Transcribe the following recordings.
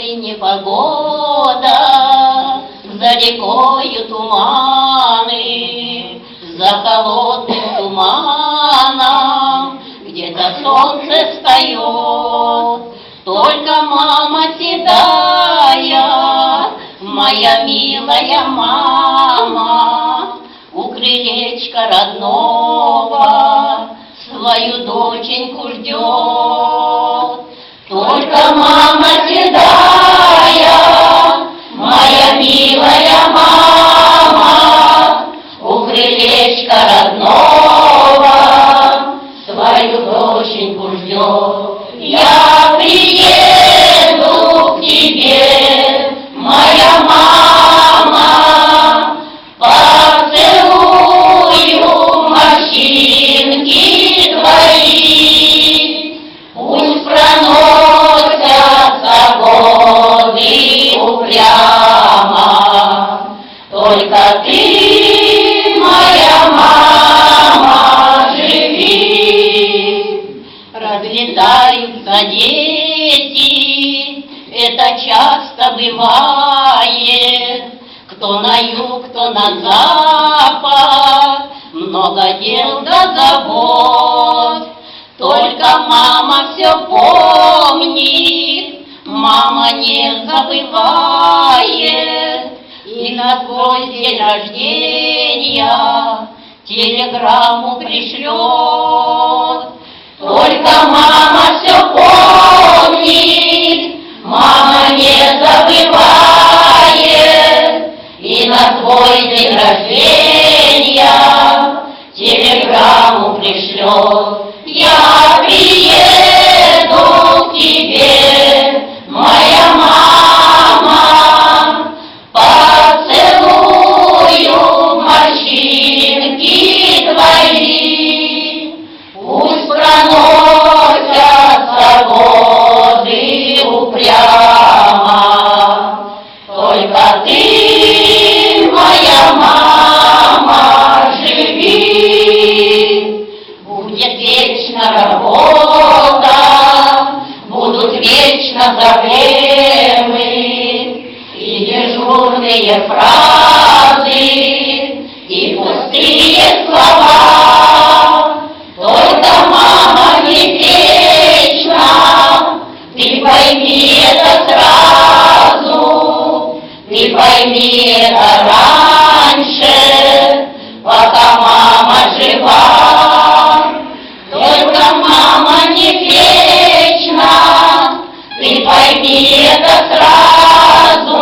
и непогода, за рекою туманы, за холодным туманом где-то солнце встает. Только мама седая, моя милая мама, у крылечка родного свою доченьку ждет. Только мама седая, моя милая мама, у крылечка родного свою доченьку ждет. Я приеду к тебе, моя мама, поцелую морщинки твои, пусть проносятся годы упрямо, только ты, моя мама, живи. Разлетаются дети, это часто бывает, кто на юг, кто на запад, много дел да забот. Только мама все помнит, мама не забывает, и на твой день рождения телеграмму пришлет. Только мама все помнит, мама не забывает, и на твой день рождения телеграмму пришлет. Я приеду к тебе, моя мама, поцелую морщинки твои, пусть проносятся годы упрямо, только ты, моя мама, живи. Будет вечно работа, будут вечно проблемы и дежурные фразы, и пустые слова. Только, мама, не вечно, ты пойми это сразу, ты пойми это раньше, пока мама жива. Только, мама, не вечно, ты пойми это сразу,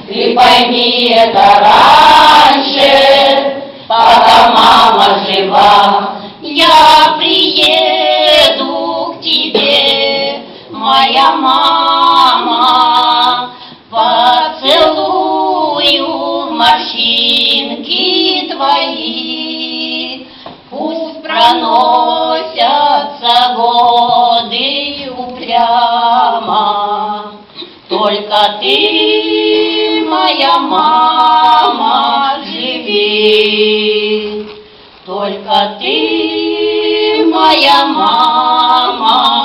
ты пойми это раньше, пока мама жива. Я приеду к тебе, моя мама, поцелую морщинки твои, пусть проносятся годы упрямо, только ты, моя мама, живи. Только ты, моя мама,